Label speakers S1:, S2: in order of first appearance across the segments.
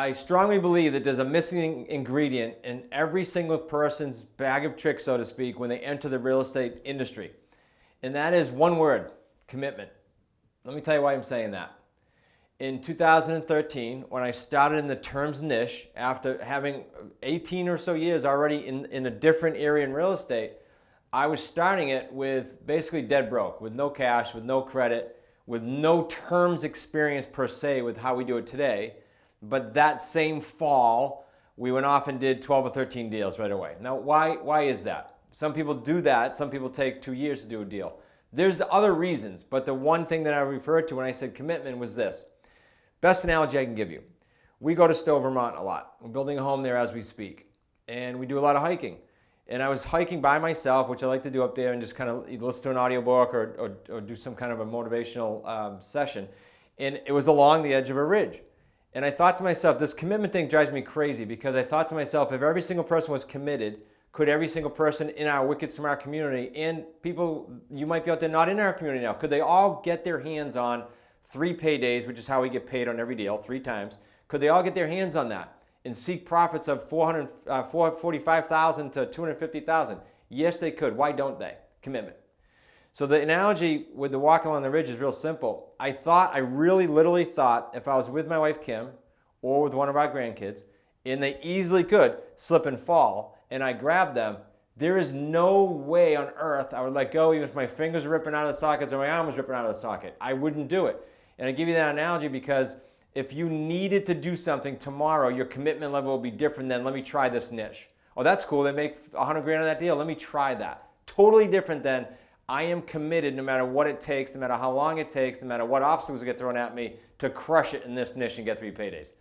S1: I strongly believe that there's a missing ingredient in every single person's bag of tricks, so to speak, when they enter the real estate industry. And that is one word: commitment. Let me tell you why I'm saying that. In 2013, when I started in the terms niche, after having 18 or so years already in a different area in real estate, I was starting it with basically dead broke, with no cash, with no credit, with no terms experience per se with how we do it today. But that same fall, we went off and did 12 or 13 deals right away. Now, why is that? Some people do that. Some people take 2 years to do a deal. There's other reasons, but the one thing that I referred to when I said commitment was this. Best analogy I can give you. We go to Stowe, Vermont a lot. We're building a home there as we speak. And we do a lot of hiking. And I was hiking by myself, which I like to do up there, and just kind of listen to an audiobook or do some kind of a motivational session. And it was along the edge of a ridge. And I thought to myself, this commitment thing drives me crazy, because I thought to myself, if every single person was committed, could every single person in our Wicked Smart community, and people you might be out there not in our community now, could they all get their hands on 3 paydays, which is how we get paid on every deal, 3 times? Could they all get their hands on that and seek profits of $445,000 to $250,000? Yes, they could. Why don't they? Commitment. So the analogy with the walk along the ridge is real simple. I really literally thought, if I was with my wife Kim or with one of our grandkids, and they easily could slip and fall, and I grabbed them, there is no way on earth I would let go, even if my fingers were ripping out of the sockets or my arm was ripping out of the socket. I wouldn't do it. And I give you that analogy because if you needed to do something tomorrow, your commitment level will be different than, let me try this niche. Oh, that's cool. They make 100 grand on that deal. Let me try that. Totally different than, I am committed no matter what it takes, no matter how long it takes, no matter what obstacles get thrown at me, to crush it in this niche and get 3 paydays.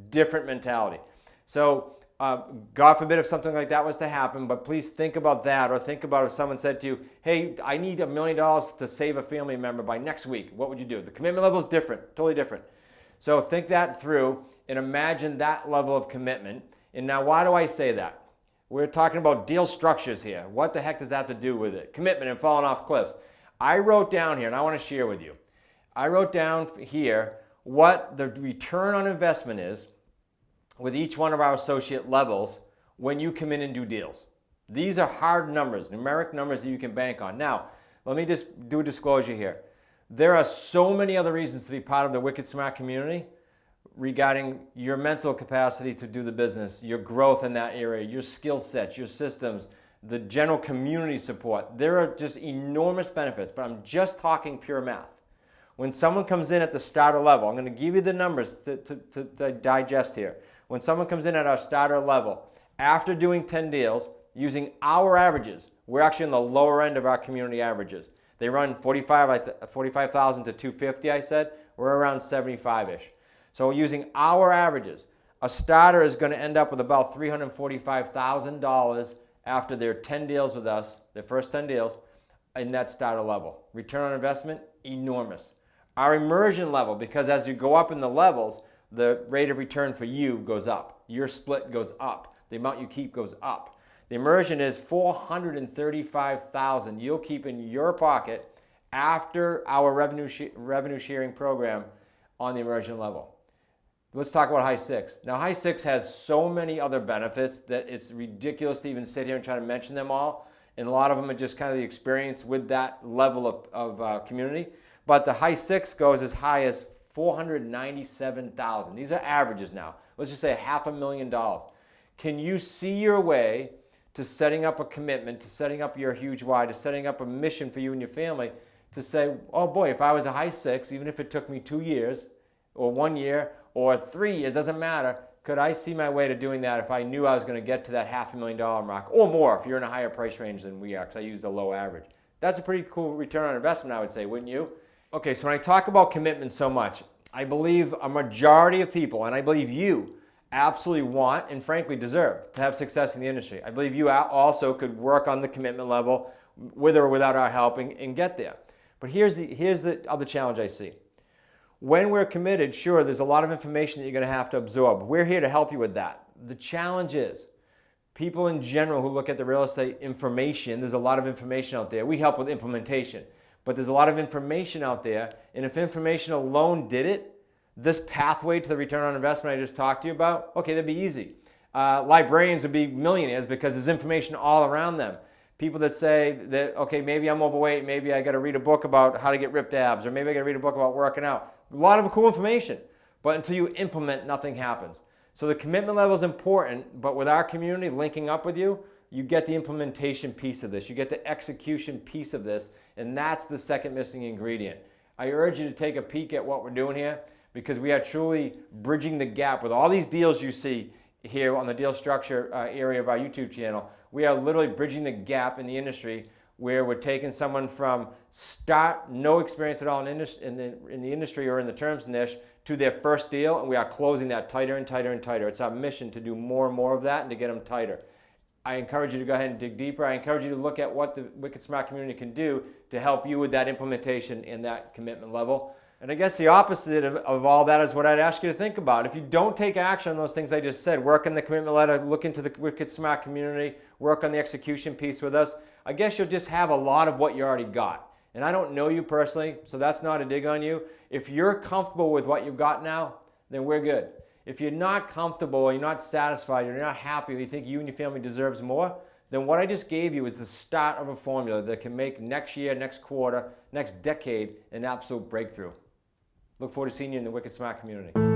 S1: Different mentality. So God forbid if something like that was to happen, but please think about that, or think about if someone said to you, hey, I need $1 million to save a family member by next week. What would you do? The commitment level is different, totally different. So think that through and imagine that level of commitment. And now, why do I say that? We're talking about deal structures here. What the heck does that have to do with it? Commitment and falling off cliffs. I wrote down here, and I want to share with you. I wrote down here what the return on investment is with each one of our associate levels when you come in and do deals. These are hard numbers, numeric numbers that you can bank on. Now, let me just do a disclosure here. There are so many other reasons to be part of the Wicked Smart community regarding your mental capacity to do the business, your growth in that area, your skill sets, your systems, the general community support. There are just enormous benefits, but I'm just talking pure math. When someone comes in at the starter level, I'm going to give you the numbers to digest here. When someone comes in at our starter level, after doing 10 deals, using our averages, we're actually in the lower end of our community averages. They run 45,000 to 250, I said. We're around 75-ish. So using our averages, a starter is going to end up with about $345,000 after their 10 deals with us, their first 10 deals, in that starter level. Return on investment, enormous. Our immersion level, because as you go up in the levels, the rate of return for you goes up. Your split goes up. The amount you keep goes up. The immersion is $435,000 you'll keep in your pocket after our revenue sharing program on the immersion level. Let's talk about High 6. Now, High 6 has so many other benefits that it's ridiculous to even sit here and try to mention them all. And a lot of them are just kind of the experience with that level of community. But the High 6 goes as high as $497,000. These are averages now. Let's just say $500,000. Can you see your way to setting up a commitment, to setting up your huge why, to setting up a mission for you and your family, to say, oh boy, if I was a High 6, even if it took me 2 years or 1 year or 3, it doesn't matter, could I see my way to doing that if I knew I was going to get to that $500,000 mark or more if you're in a higher price range than we are, because I use the low average. That's a pretty cool return on investment, I would say, wouldn't you? Okay, so when I talk about commitment so much, I believe a majority of people, and I believe you, absolutely want and frankly deserve to have success in the industry. I believe you also could work on the commitment level with or without our help and get there. But here's the other challenge I see. When we're committed, sure, there's a lot of information that you're going to have to absorb. We're here to help you with that. The challenge is people in general who look at the real estate information, there's a lot of information out there. We help with implementation, but there's a lot of information out there, and if information alone did it, this pathway to the return on investment I just talked to you about, okay, that'd be easy. Librarians would be millionaires because there's information all around them. People that say that, okay, maybe I'm overweight, maybe I got to read a book about how to get ripped abs, or maybe I got to read a book about working out. A lot of cool information, but until you implement, nothing happens. So the commitment level is important, but with our community linking up with you, you get the implementation piece of this, you get the execution piece of this, and that's the second missing ingredient. I urge you to take a peek at what we're doing here, because we are truly bridging the gap with all these deals you see here on the deal structure area of our YouTube channel. We are literally bridging the gap in the industry where we're taking someone from no experience at all in the industry or in the terms niche to their first deal, and we are closing that tighter and tighter and tighter. It's our mission to do more and more of that and to get them tighter. I encourage you to go ahead and dig deeper. I encourage you to look at what the Wicked Smart community can do to help you with that implementation and that commitment level. And I guess the opposite of all that is what I'd ask you to think about. If you don't take action on those things I just said, work on the commitment letter, look into the Wicked Smart community, work on the execution piece with us, I guess you'll just have a lot of what you already got. And I don't know you personally, so that's not a dig on you. If you're comfortable with what you've got now, then we're good. If you're not comfortable, you're not satisfied, you're not happy, or you think you and your family deserves more, then what I just gave you is the start of a formula that can make next year, next quarter, next decade an absolute breakthrough. Look forward to seeing you in the Wicked Smart community.